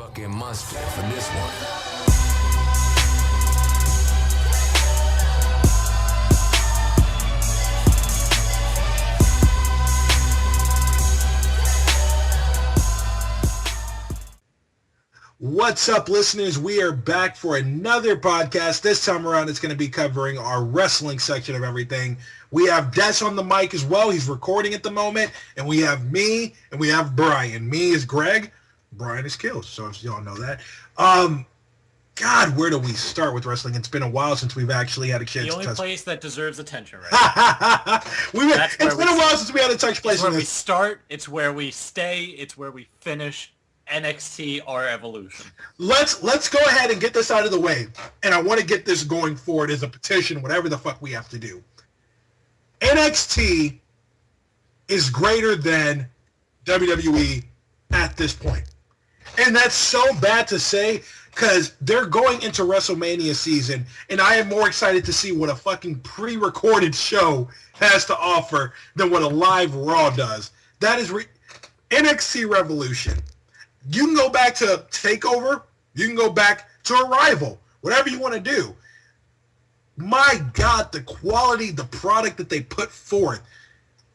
fucking monster for this one. What's up, listeners? We are back for another podcast. This time around, it's going to be covering our wrestling section of everything. We have Des on the mic as well. He's recording at the moment. And we have me, and we have Brian. Me is Greg. Brian is Kills, so if y'all know that. God, where do we start with wrestling? It's been a while since we've actually had a chance to touch. The only place that deserves attention right now. It's been a while since we had a touch place. It's where we start. It's where we stay. It's where we finish. NXT or Evolution. Let's go ahead and get this out of the way. And I want to get this going forward as a petition, whatever the fuck we have to do. NXT is greater than WWE at this point. And that's so bad to say because they're going into WrestleMania season, and I am more excited to see what a fucking pre-recorded show has to offer than what a live Raw does. That is NXT Revolution. You can go back to TakeOver. You can go back to Arrival. Whatever you want to do. My God, the quality, the product that they put forth.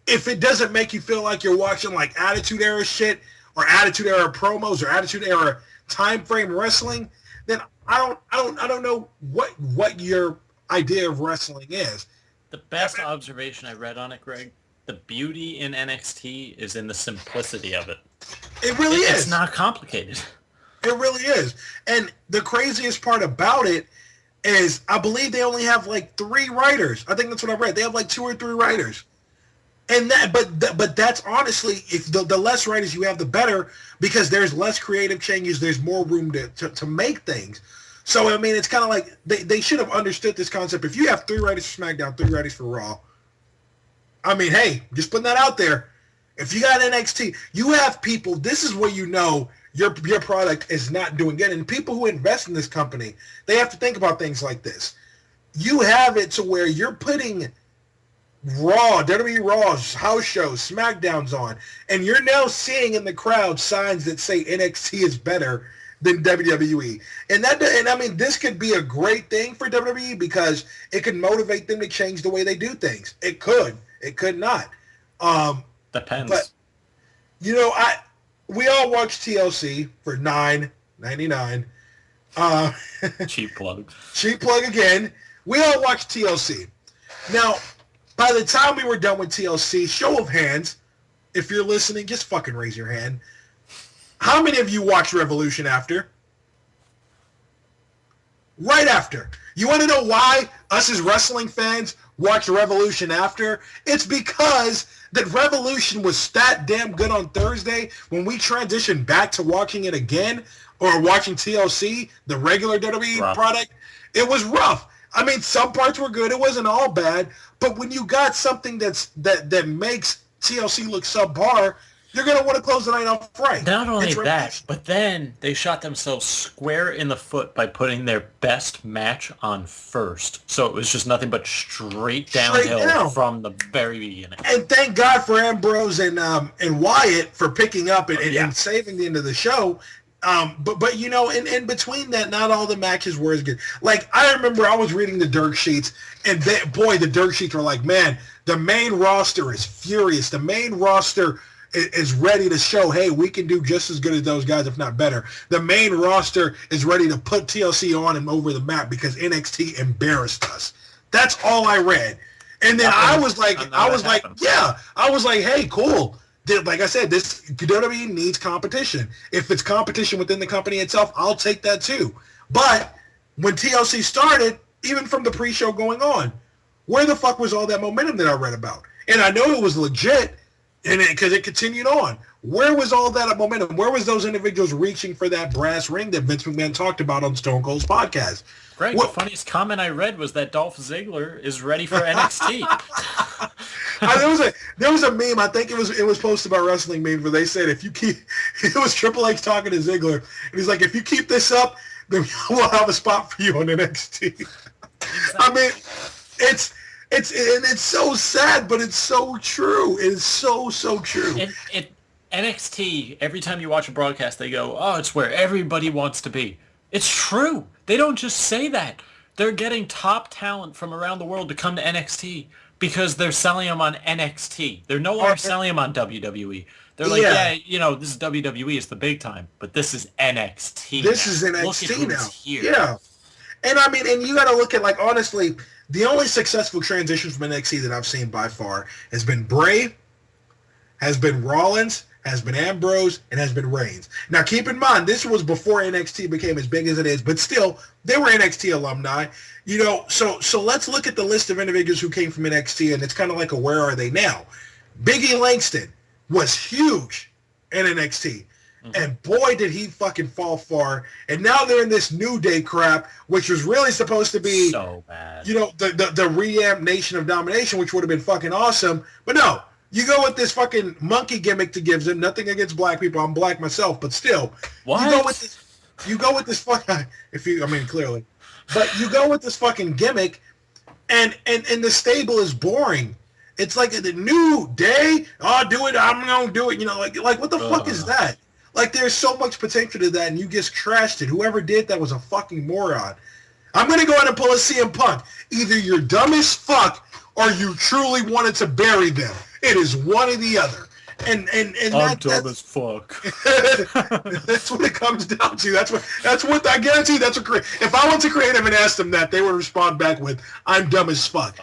If it doesn't make you feel like you're watching like Attitude Era shit or Attitude Era promos or Attitude Era time frame wrestling, then I don't know what your idea of wrestling is. The best observation I read on it, Greg, the beauty in NXT is in the simplicity of it. It really is. It's not complicated. It really is. And the craziest part about it is I believe they only have like 3 writers. I think that's what I read. They have like 2 or 3 writers. And that, but that's honestly, if the less writers you have, the better, because there's less creative changes. There's more room to make things. So, I mean, it's kind of like they should have understood this concept. If you have 3 writers for SmackDown, 3 writers for Raw, I mean, hey, just putting that out there. If you got NXT, you have people, this is where you know your product is not doing good. And people who invest in this company, they have to think about things like this. You have it to where you're putting Raw, WWE Raw's house shows, SmackDowns on, and you're now seeing in the crowd signs that say NXT is better than WWE. And I mean, this could be a great thing for WWE because it could motivate them to change the way they do things. It could. It could not. Depends. But, you know, we all watch TLC for $9.99. Cheap plug. Cheap plug again. We all watch TLC. Now, by the time we were done with TLC, show of hands, if you're listening, just fucking raise your hand. How many of you watched Revolution after? Right after. You want to know why us as wrestling fans watch Revolution after? It's because that Revolution was that damn good on Thursday. When we transitioned back to watching it again or watching TLC, the regular WWE product, it was rough. I mean, some parts were good. It wasn't all bad. But when you got something that makes TLC look subpar, you're going to want to close the night off right. Not only that, but then they shot themselves square in the foot by putting their best match on first. So it was just nothing but straight downhill from the very beginning. And thank God for Ambrose and Wyatt for picking up and saving the end of the show. But you know, in between that, not all the matches were as good. Like, I remember I was reading the dirt sheets, and the dirt sheets were like, man, the main roster is furious. The main roster is ready to show, hey, we can do just as good as those guys, if not better. The main roster is ready to put TLC on and over the map because NXT embarrassed us. That's all I read. And then I was like, hey, cool. Like I said, this WWE needs competition. If it's competition within the company itself, I'll take that too. But when TLC started, even from the pre-show going on, where the fuck was all that momentum that I read about? And I know it was legit, because it continued on. Where was all that momentum? Where was those individuals reaching for that brass ring that Vince McMahon talked about on Stone Cold's podcast? Greg, the funniest comment I read was that Dolph Ziggler is ready for NXT. There was a meme, I think it was posted by Wrestling Memes, where they said it was Triple H talking to Ziggler, and he's like, if you keep this up, then we'll have a spot for you on NXT. Exactly. I mean, it's so sad, but it's so true. It's so true. NXT, every time you watch a broadcast, they go, oh, it's where everybody wants to be. It's true. They don't just say that. They're getting top talent from around the world to come to NXT because they're selling them on NXT. They're no longer selling them on WWE. They're like, this is WWE, it's the big time, but this is NXT. This is NXT now. Yeah. And I mean, and you got to look at, like, honestly, the only successful transition from NXT that I've seen by far has been Bray, has been Rollins, has been Ambrose, and has been Reigns. Now, keep in mind, this was before NXT became as big as it is, but still, they were NXT alumni. So let's look at the list of individuals who came from NXT, and it's kind of like a where are they now? Biggie Langston was huge in NXT. And boy, did he fucking fall far. And now they're in this New Day crap, which was really supposed to be so bad. The re-amp Nation of Domination, which would have been fucking awesome. But no, you go with this fucking monkey gimmick to give them. Nothing against black people. I'm black myself, but still. What? You go with this fucking, clearly. But you go with this fucking gimmick, and the stable is boring. It's like the New Day. Oh, do it. I'm going to do it. Like what the fuck is that? Like, there's so much potential to that, and you just trashed it. Whoever did that was a fucking moron. I'm going to go ahead and pull a CM Punk. Either you're dumb as fuck, or you truly wanted to bury them. It is one or the other. And I'm dumb as fuck. That's what it comes down to. That's what I guarantee. That's what if I went to creative and asked them that, they would respond back with, "I'm dumb as fuck."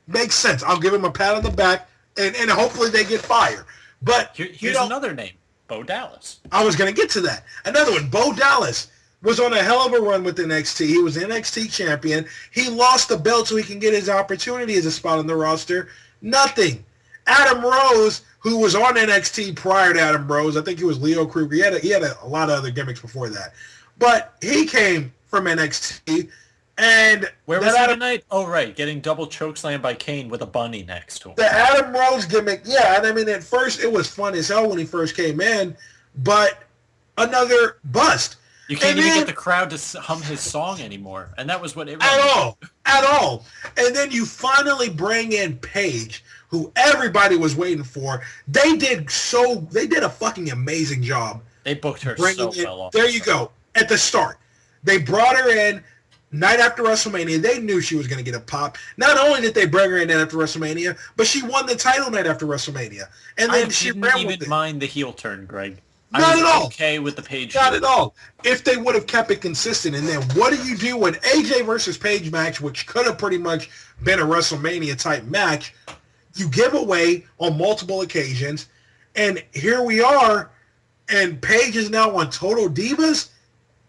Makes sense. I'll give them a pat on the back, and hopefully they get fired. But here's another name. Bo Dallas. I was going to get to that. Another one, Bo Dallas, was on a hell of a run with NXT. He was NXT champion. He lost the belt so he can get his opportunity as a spot on the roster. Nothing. Adam Rose, who was on NXT prior to Adam Rose, I think he was Leo Kruger. He had a lot of other gimmicks before that. But he came from NXT. And where was he tonight? Oh, right. Getting double chokeslammed by Kane with a bunny next to him. The Adam Rose gimmick, yeah. And I mean, at first, it was fun as hell when he first came in. But another bust. You can't even get the crowd to hum his song ananymore. And that was what everyone At all. And then you finally bring in Paige, who everybody was waiting for. They did a fucking amazing job. They booked her so well. There you go. At the start. They brought her in. Night after WrestleMania, they knew she was going to get a pop. Not only did they bring her in after WrestleMania, but she won the title night after WrestleMania. And then she ran with it. I didn't even mind the heel turn, Greg. Not at all. Okay with the Paige. Not at all. If they would have kept it consistent. And then what do you do when AJ versus Paige match, which could have pretty much been a WrestleMania type match, you give away on multiple occasions, and here we are, and Paige is now on Total Divas?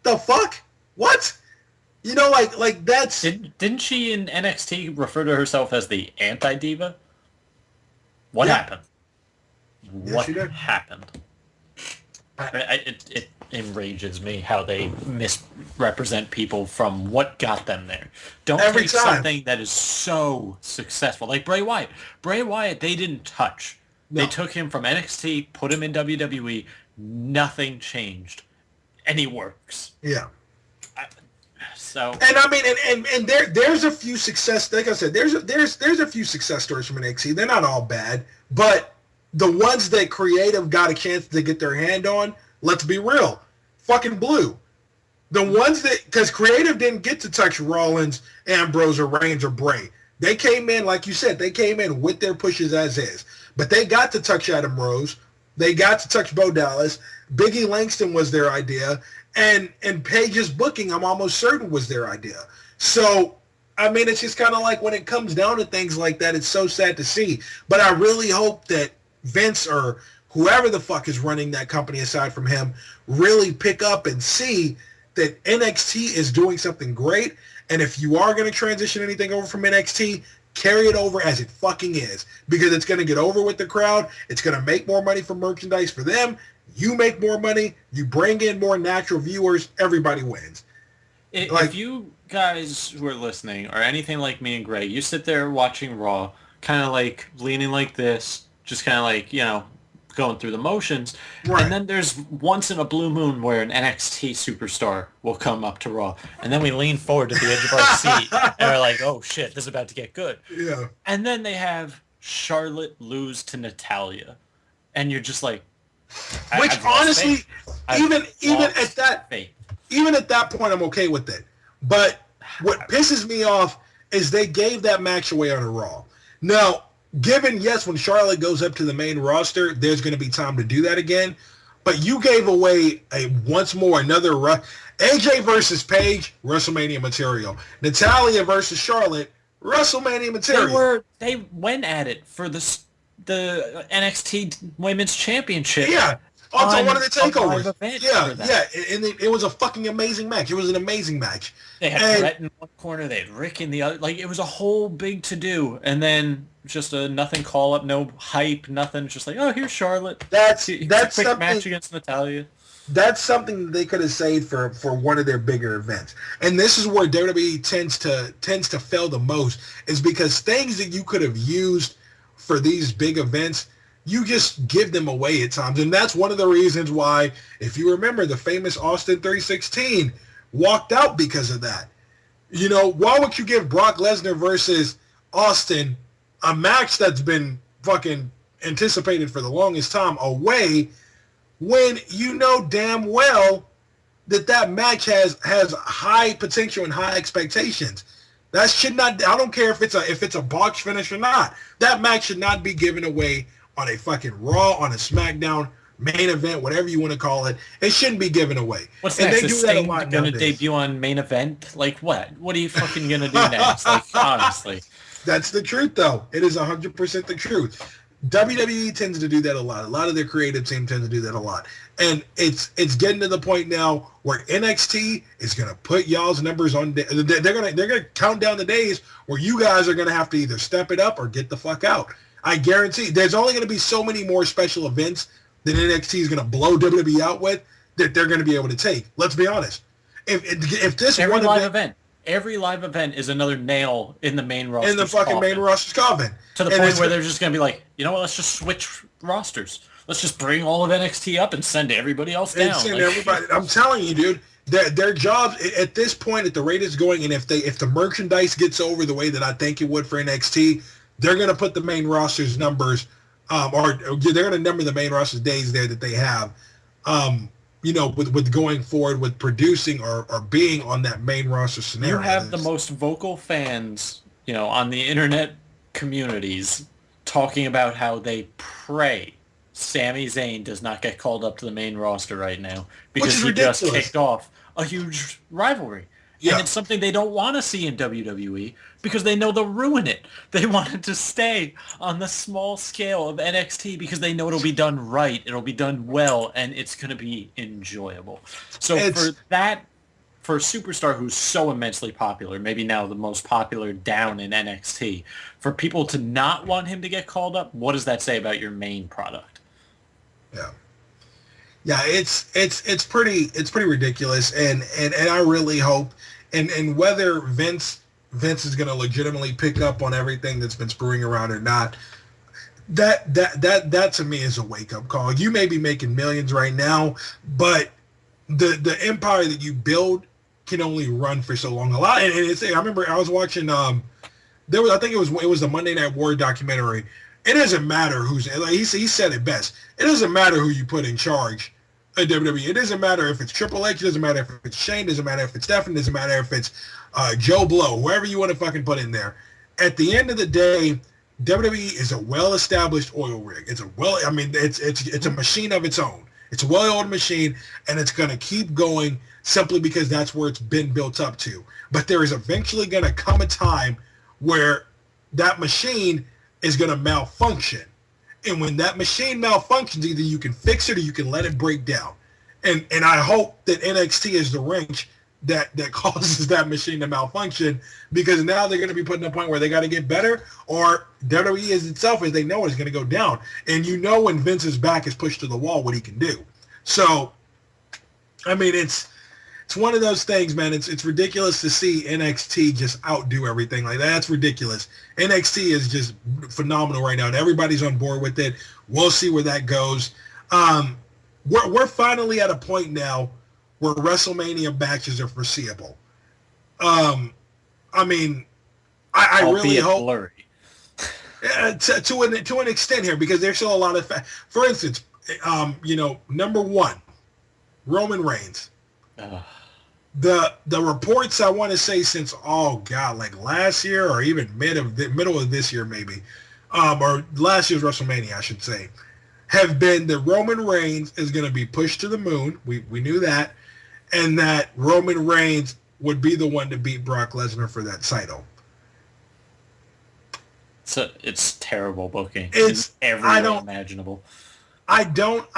The fuck? What? Like that's... Didn't she in NXT refer to herself as the anti-diva? What happened? What happened? It enrages me how they misrepresent people from what got them there. Don't take something that is so successful. Like Bray Wyatt. Bray Wyatt, they didn't touch. No. They took him from NXT, put him in WWE, nothing changed. And he works. Yeah. So, and I mean, and there's a few success. Like I said, there's a few success stories from NXT. They're not all bad, but the ones that creative got a chance to get their hand on, let's be real, fucking blew. The ones that, because creative didn't get to touch Rollins, Ambrose, or Reigns, or Bray. They came in, like you said, they came in with their pushes as is, but they got to touch Adam Rose. They got to touch Bo Dallas. Biggie Langston was their idea. And Paige's booking, I'm almost certain, was their idea. So, I mean, it's just kind of like when it comes down to things like that, it's so sad to see. But I really hope that Vince or whoever the fuck is running that company aside from him really pick up and see that NXT is doing something great. And if you are going to transition anything over from NXT, carry it over as it fucking is. Because it's going to get over with the crowd. It's going to make more money for merchandise for them. You make more money, you bring in more natural viewers, everybody wins. If you guys who are listening are anything like me and Greg, you sit there watching Raw, kind of like leaning like this, just kind of like, going through the motions. Right. And then there's once in a blue moon where an NXT superstar will come up to Raw. And then we lean forward to the edge of our seat and we're like, oh shit, this is about to get good. Yeah. And then they have Charlotte lose to Natalya. And you're just like, Which honestly, even at that point, I'm okay with it. But what pisses me off is they gave that match away on a Raw. Now, given, yes, when Charlotte goes up to the main roster, there's going to be time to do that again. But you gave away another AJ versus Paige, WrestleMania material. Natalya versus Charlotte, WrestleMania material. They went at it for the NXT Women's Championship. Yeah. On one of the takeovers. And it was a fucking amazing match. It was an amazing match. They had Brett in one corner, they had Rick in the other. Like, it was a whole big to-do. And then just a nothing call-up, no hype, nothing. Just like, oh, here's Charlotte. That's a quick match against Natalya. That's something they could have saved for one of their bigger events. And this is where WWE tends to fail the most, is because things that you could have used for these big events, you just give them away at times. And that's one of the reasons why, if you remember, the famous Austin 316 walked out because of that. You know, why would you give Brock Lesnar versus Austin, a match that's been fucking anticipated for the longest time, away, when you know damn well that match has high potential and high expectations? That should not, I don't care if it's a botch finish or not. That match should not be given away on a fucking Raw, on a SmackDown, main event, whatever you want to call it. It shouldn't be given away. What's next? Is Sting going to debut on main event? Like, what? What are you fucking going to do next? Like, honestly. That's the truth, though. It is 100% the truth. WWE tends to do that a lot. A lot of their creative team tends to do that a lot. And it's getting to the point now where NXT is going to put y'all's numbers on. They're going to count down the days where you guys are going to have to either step it up or get the fuck out. I guarantee there's only going to be so many more special events that NXT is going to blow WWE out with that they're going to be able to take. Let's be honest. If this every live event is another nail in the main roster, in the fucking main roster's coffin, to the point where they're just going to be like, you know what? Let's just switch rosters. Let's just bring all of NXT up and send everybody else down. Everybody. I'm telling you, dude. Their jobs at this point, at the rate it's going, and if the merchandise gets over the way that I think it would for NXT, they're going to put the main roster's numbers, or they're going to number the main roster's days there that they have, with going forward with producing or being on that main roster scenario. You have the most vocal fans, on the internet communities talking about how they pray Sami Zayn does not get called up to the main roster right now because he just kicked off a huge rivalry. Yeah. And it's something they don't want to see in WWE because they know they'll ruin it. They want it to stay on the small scale of NXT because they know it'll be done right, it'll be done well, and it's going to be enjoyable. So for a superstar who's so immensely popular, maybe now the most popular down in NXT, for people to not want him to get called up, what does that say about your main product? Yeah, it's pretty ridiculous, and I really hope, and whether Vince is going to legitimately pick up on everything that's been screwing around or not, that to me is a wake up call. You may be making millions right now, but the empire that you build can only run for so long. I remember I was watching I think it was the Monday Night War documentary. It doesn't matter who's, like he said it best. It doesn't matter who you put in charge at WWE. It doesn't matter if it's Triple H. It doesn't matter if it's Shane. It doesn't matter if it's Stephanie. It doesn't matter if it's Joe Blow. Whoever you want to fucking put in there. At the end of the day, WWE is a well-established oil rig. It's a machine of its own. It's a well-oiled machine, and it's going to keep going simply because that's where it's been built up to. But there is eventually going to come a time where that machine is going to malfunction. And when that machine malfunctions, either you can fix it or you can let it break down. And I hope that NXT is the wrench that causes that machine to malfunction, because now they're going to be put in a point where they got to get better, or WWE is itself, as they know, is going to go down. And when Vince's back is pushed to the wall, what he can do. So, I mean, it's one of those things, man. It's ridiculous to see NXT just outdo everything like that. That's ridiculous. NXT is just phenomenal right now, and everybody's on board with it. We'll see where that goes. We're finally at a point now where WrestleMania matches are foreseeable. I really hope blurry. To an extent here, because there's still a lot of for instance, Number one, Roman Reigns. The reports I want to say since like last year or even middle of this year maybe, or last year's WrestleMania I should say, have been that Roman Reigns is going to be pushed to the moon. We knew that, and that Roman Reigns would be the one to beat Brock Lesnar for that title. So it's terrible booking. It's every way imaginable. I don't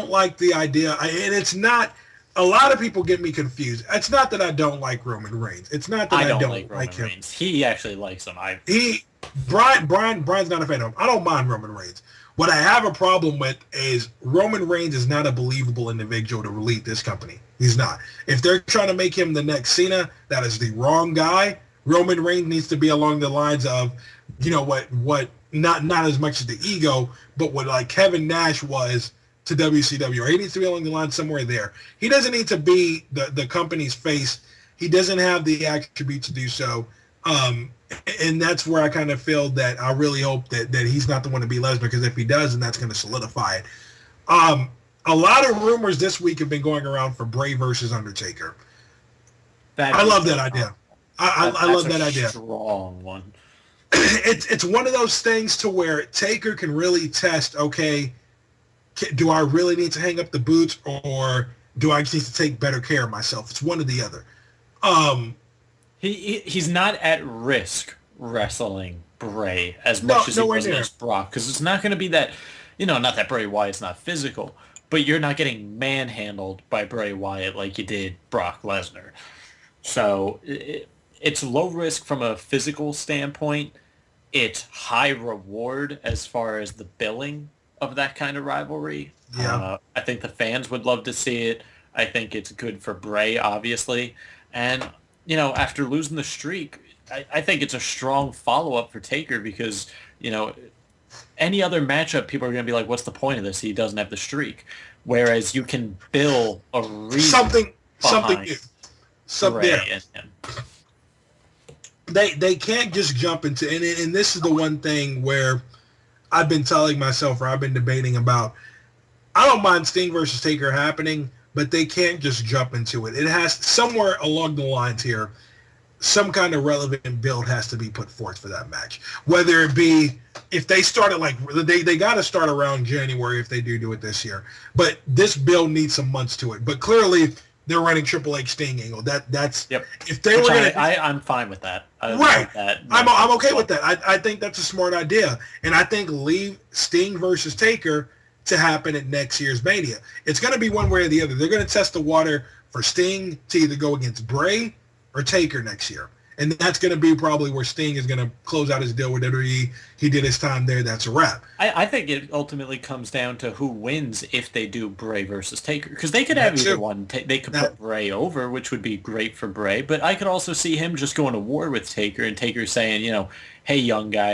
like the idea, and it's not. A lot of people get me confused. It's not that I don't like Roman Reigns. It's not that I don't like Roman him. Reigns. He actually likes him. Brian's not a fan of him. I don't mind Roman Reigns. What I have a problem with is Roman Reigns is not a believable individual to lead this company. He's not. If they're trying to make him the next Cena, that is the wrong guy. Roman Reigns needs to be along the lines of, not as much as the ego, but what like Kevin Nash was to WCW, or he needs to be along the line somewhere there. He doesn't need to be the company's face. He doesn't have the attributes to do so. And that's where I kind of feel that I really hope that he's not the one to be Lesnar, because if he does, then that's going to solidify it. A lot of rumors this week have been going around for Bray versus Undertaker. I love that idea. I love that idea. Strong one. It's one of those things to where Taker can really test, okay, do I really need to hang up the boots, or do I just need to take better care of myself? It's one or the other. He's not at risk wrestling Bray as much as he was against Brock, because it's not going to be that, not that Bray Wyatt's not physical, but you're not getting manhandled by Bray Wyatt like you did Brock Lesnar. So it's low risk from a physical standpoint. It's high reward as far as the billing of that kind of rivalry. Yeah. I think the fans would love to see it. I think it's good for Bray, obviously. And, after losing the streak, I think it's a strong follow-up for Taker, because, any other matchup, people are going to be like, what's the point of this? He doesn't have the streak. Whereas you can build a reason something new. Bray and They can't just jump into, and this is the one thing where I've been telling myself, or I've been debating about, I don't mind Sting versus Taker happening, but they can't just jump into it. It has, somewhere along the lines here, some kind of relevant build has to be put forth for that match. Whether it be, if they started they got to start around January if they do it this year. But this build needs some months to it. But clearly, they're running Triple H Sting angle. That's yep. If they were going to, I'm fine with that. Right. I'm okay with that. I think that's a smart idea, and I think leave Sting versus Taker to happen at next year's Mania. It's going to be one way or the other. They're going to test the water for Sting to either go against Bray or Taker next year. And that's going to be probably where Sting is going to close out his deal with WWE. He did his time there. That's a wrap. I think it ultimately comes down to who wins if they do Bray versus Taker. Because they could have either one. They could put Bray over, which would be great for Bray. But I could also see him just going to war with Taker, and Taker saying, hey, young guy,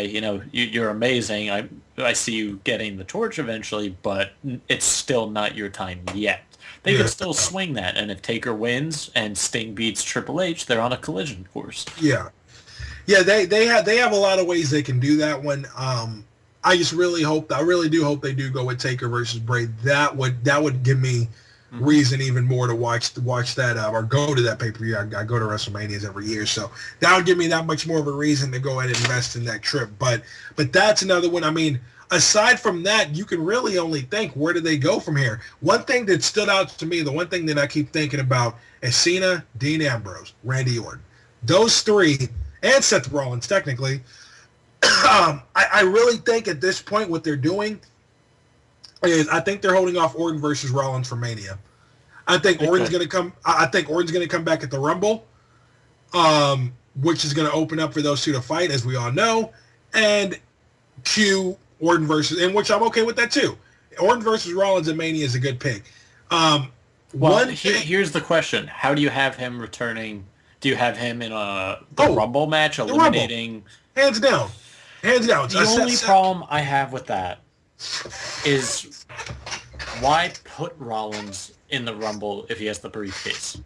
you're amazing. I see you getting the torch eventually, but it's still not your time yet. They could still swing that, and if Taker wins and Sting beats Triple H, they're on a collision course. Yeah, they have a lot of ways they can do that one. I really do hope they do go with Taker versus Bray. That would give me reason even more to watch that or go to that pay-per-view. I go to WrestleManias every year, so that would give me that much more of a reason to go ahead and invest in that trip. But that's another one. I mean, aside from that, you can really only think, where do they go from here? One thing that stood out to me, the one thing that I keep thinking about, is Cena, Dean Ambrose, Randy Orton. Those three, and Seth Rollins, technically. I really think at this point what they're doing is, I think they're holding off Orton versus Rollins for Mania. I think Orton's going to come. I think Orton's going to come back at the Rumble, which is going to open up for those two to fight, as we all know, and cue Orton versus, and which I'm okay with that too. Orton versus Rollins at Mania is a good pick. Here's the question: how do you have him returning? Do you have him in the Rumble match, eliminating? Hands down. The only problem I have with that is, why put Rollins in the Rumble if he has the briefcase?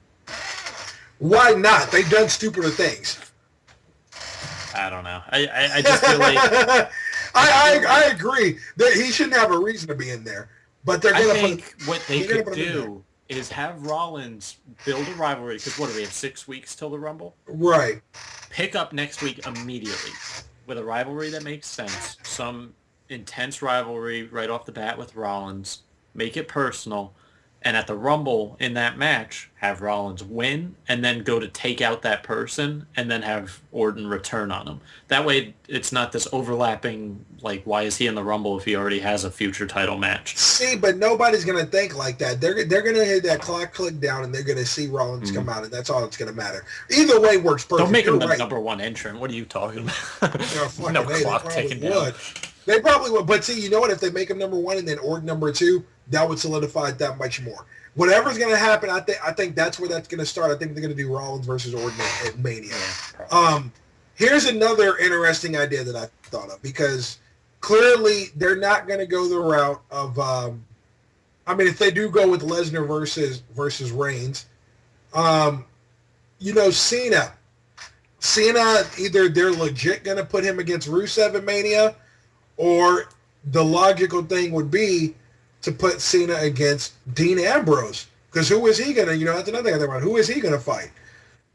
Why not? They've done stupider things. I don't know. I just feel like I agree that he shouldn't have a reason to be in there. But they're I gonna think what they could do is have Rollins build a rivalry, because what do we have, 6 weeks till the Rumble? Right. Pick up next week immediately with a rivalry that makes sense. Some intense rivalry right off the bat with Rollins. Make it personal. And at the Rumble in that match, have Rollins win and then go to take out that person and then have Orton return on him. That way it's not this overlapping, like, why is he in the Rumble if he already has a future title match? See, but nobody's going to think like that. They're going to hit that clock click down and they're going to see Rollins come out, and that's all that's going to matter. Either way works perfect. Don't make him the number one entrant. What are you talking about? No clock ticking down. They probably would. But see, you know what? If they make him number one and then Orton number two, that would solidify it that much more. Whatever's going to happen, I think that's where that's going to start. I think they're going to do Rollins versus Orton at Mania. Here's another interesting idea that I thought of, because clearly they're not going to go the route of, if they do go with Lesnar versus Reigns, Cena, either they're legit going to put him against Rusev at Mania, or the logical thing would be to put Cena against Dean Ambrose. Because who is he going to, that's another thing I think about. Who is he going to fight?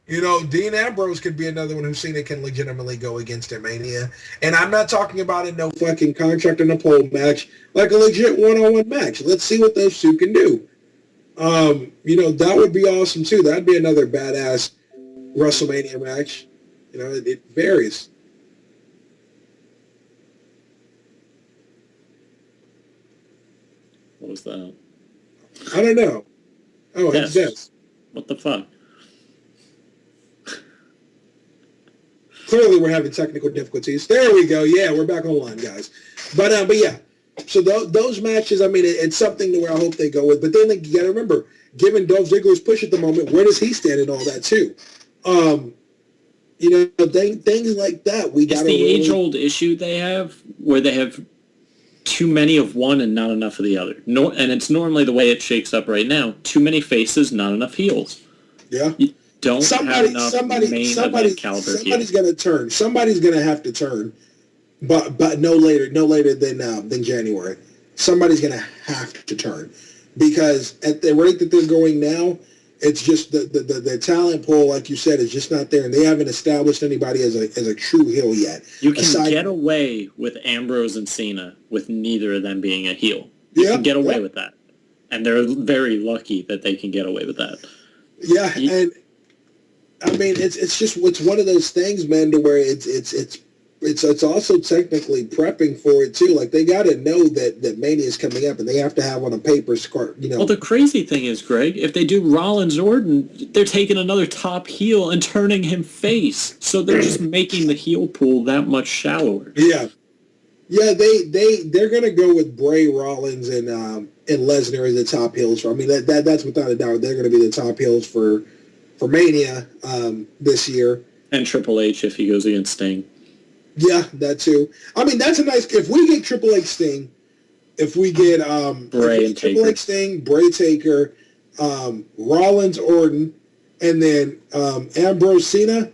Dean Ambrose could be another one who Cena can legitimately go against at Mania. And I'm not talking about a no fucking contract and a pole match, like a legit one-on-one match. Let's see what those two can do. That would be awesome too. That'd be another badass WrestleMania match. It varies. What was that? I don't know. Oh, it's this. What the fuck? Clearly, we're having technical difficulties. There we go. Yeah, we're back online, guys. But yeah. So those matches, it's something to where I hope they go with. But then you got to remember, given Dolph Ziggler's push at the moment, where does he stand in all that too? Things like that. It's the age-old issue they have, where they have too many of one and not enough of the other. No, and it's normally the way it shakes up right now. Too many faces, not enough heels. Yeah. You don't have enough main event caliber somebody's going to turn. Somebody's going to have to turn, but no later than January. Somebody's going to have to turn, because at the rate that they're going now, it's just the talent pool, like you said, is just not there, and they haven't established anybody as a true heel yet. You can get away with Ambrose and Cena with neither of them being a heel. You can get away with that, and they're very lucky that they can get away with that. Yeah, and it's one of those things, man, to where it's also technically prepping for it too. Like, they got to know that Mania is coming up, and they have to have on a paper score. Well, the crazy thing is, Greg, if they do Rollins Orton, they're taking another top heel and turning him face. So they're just making the heel pool that much shallower. Yeah, they're gonna go with Bray, Rollins, and Lesnar as the top heels. That's without a doubt. They're gonna be the top heels for Mania this year. And Triple H if he goes against Sting. Yeah, that too. That's a nice. If we get Triple H Sting, if we get Bray and Triple H Sting, Bray Taker, Rollins Orton, and then Ambrose Cena,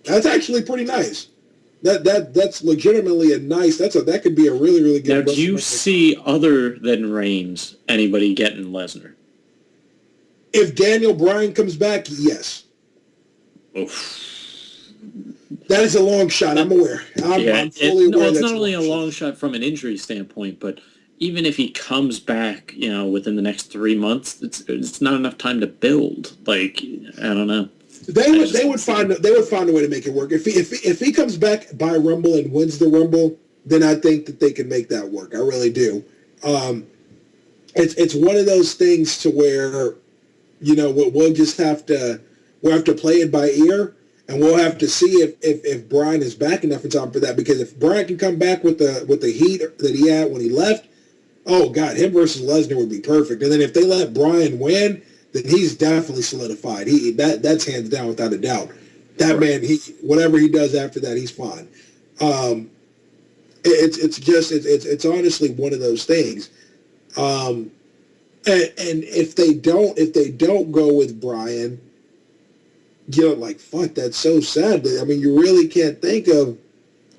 that's actually pretty nice. That's legitimately a nice. That could be a really, really good. Now, do you see, other than Reigns, anybody getting Lesnar? If Daniel Bryan comes back, yes. Oof. That is a long shot. I'm aware. I'm fully aware. It's not only a long shot from an injury standpoint, but even if he comes back, within the next 3 months, it's not enough time to build. Like, I don't know. They would find a way to make it work. If he comes back by Rumble and wins the Rumble, then I think that they can make that work. I really do. It's one of those things to where, we'll just have to play it by ear. And we'll have to see if Bryan is back enough in time for that. Because if Bryan can come back with the heat that he had when he left, oh God, him versus Lesnar would be perfect. And then if they let Bryan win, then he's definitely solidified. That's hands down without a doubt. That man, whatever he does after that, he's fine. It's honestly one of those things. And if they don't go with Bryan, fuck, that's so sad. You really can't think of...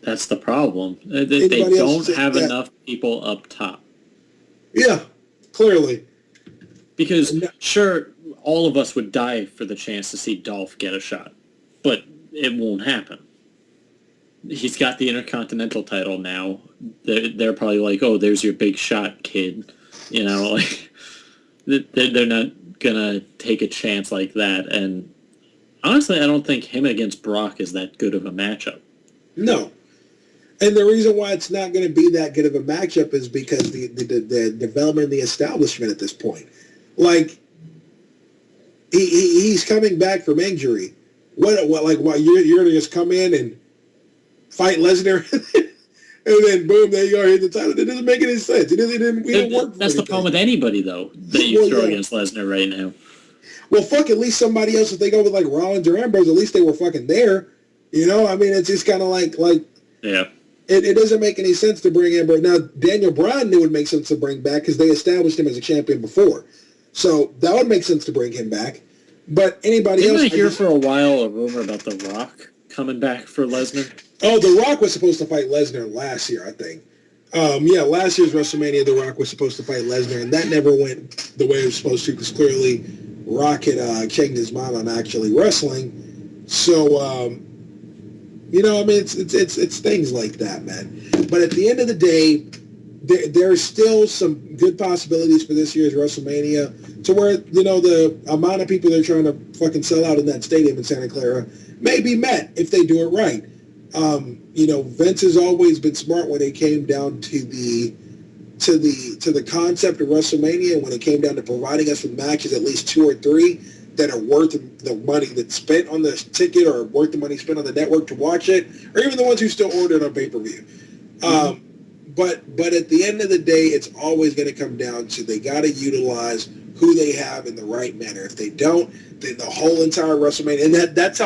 That's the problem. They don't have enough people up top. Yeah. Clearly. Because, sure, all of us would die for the chance to see Dolph get a shot. But it won't happen. He's got the Intercontinental title now. They're probably like, oh, there's your big shot, kid. You know, like, they're not going to take a chance like that. And honestly, I don't think him against Brock is that good of a matchup. No. And the reason why it's not going to be that good of a matchup is because the development of the establishment at this point. Like, he's coming back from injury. What you're going to just come in and fight Lesnar and then boom, there you go, hit the title. It doesn't make any sense. It didn't work. That's the problem with anybody, though, that you throw against Lesnar right now. Well, fuck, at least somebody else, if they go with like Rollins or Ambrose, at least they were fucking there. You know, I mean, it's just kind of like yeah. It doesn't make any sense to bring Ambrose. Now, Daniel Bryan knew it would make sense to bring back because they established him as a champion before. So that would make sense to bring him back. But anybody else... Didn't I hear for a while a rumor about The Rock coming back for Lesnar? Oh, The Rock was supposed to fight Lesnar last year, I think. Last year's WrestleMania, The Rock was supposed to fight Lesnar, and that never went the way it was supposed to because clearly Rock had changed his mind on actually wrestling. So, it's things like that, man. But at the end of the day, there's still some good possibilities for this year's WrestleMania to where, the amount of people they're trying to fucking sell out in that stadium in Santa Clara may be met if they do it right. Vince has always been smart when it came down to the concept of WrestleMania, when it came down to providing us with matches, at least 2 or 3 that are worth the money that's spent on the ticket or worth the money spent on the network to watch it, or even the ones who still order it on pay-per-view. But at the end of the day, it's always going to come down to they got to utilize who they have in the right manner. If they don't, then the whole entire WrestleMania, and that's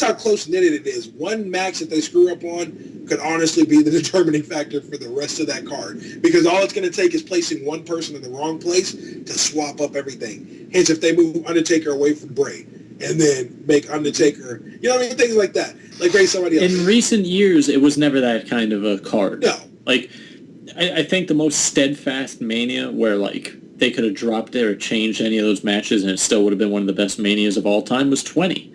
how close-knitted it is. One match that they screw up on could honestly be the determining factor for the rest of that card, because all it's going to take is placing one person in the wrong place to swap up everything. Hence, if they move Undertaker away from Bray and then make Undertaker, things like that. Like Bray somebody else. In recent years, it was never that kind of a card. No. Like, I think the most steadfast Mania where, like, they could have dropped it or changed any of those matches and it still would have been one of the best Manias of all time was 20.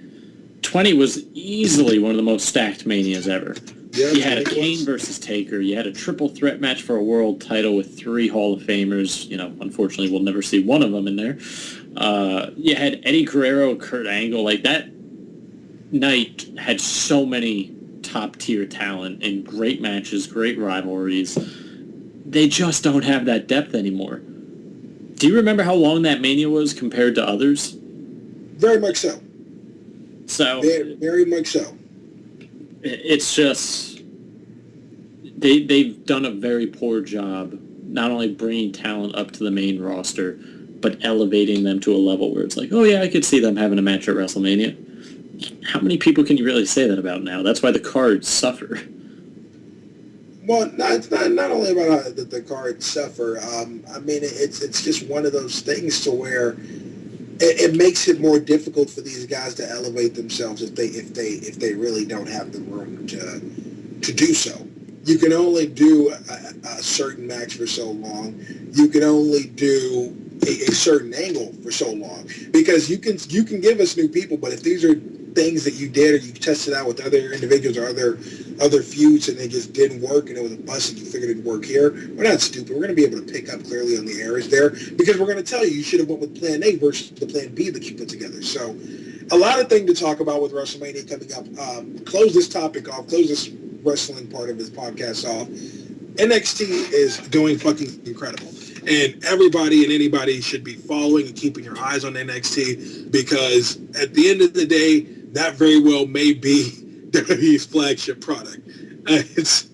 20 was easily one of the most stacked Manias ever. Yeah, you had a Kane versus Taker. You had a triple threat match for a world title with 3 Hall of Famers. Unfortunately, we'll never see one of them in there. You had Eddie Guerrero, Kurt Angle. Like, that night had so many top-tier talent and great matches, great rivalries. They just don't have that depth anymore. Do you remember how long that Mania was compared to others? Very much so. Very much so. It's just they've done a very poor job not only bringing talent up to the main roster, but elevating them to a level where it's like, oh yeah, I could see them having a match at WrestleMania. How many people can you really say that about now? That's why the cards suffer. Well, it's not only about that the cards suffer. It's just one of those things to where it makes it more difficult for these guys to elevate themselves if they really don't have the room to do so. You can only do a certain match for so long. You can only do a certain angle for so long, because you can give us new people, but if these are things that you did or you tested out with other individuals or other feuds and they just didn't work and it was a bust and you figured it'd work here, we're not stupid. We're going to be able to pick up clearly on the errors there, because we're going to tell you should have went with plan A versus the plan B that you put together. So a lot of things to talk about with WrestleMania coming up. Close this topic off, close this wrestling part of this podcast off. NXT is doing fucking incredible. And everybody and anybody should be following and keeping your eyes on NXT, because at the end of the day, that very well may be WWE's flagship product. It's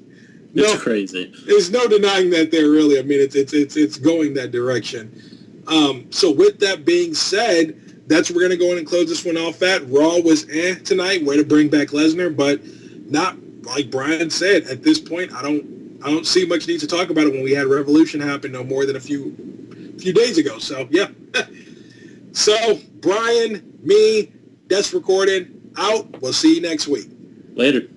crazy. There's no denying that there really. I mean, it's going that direction. So with that being said, that's where we're going to go in and close this one off at. Raw was tonight. Way to bring back Lesnar, but not, like Brian said, at this point, I don't see much need to talk about it when we had Revolution happen no more than a few days ago. So, yeah. So, Brian, me, Des Recorded, out. We'll see you next week. Later.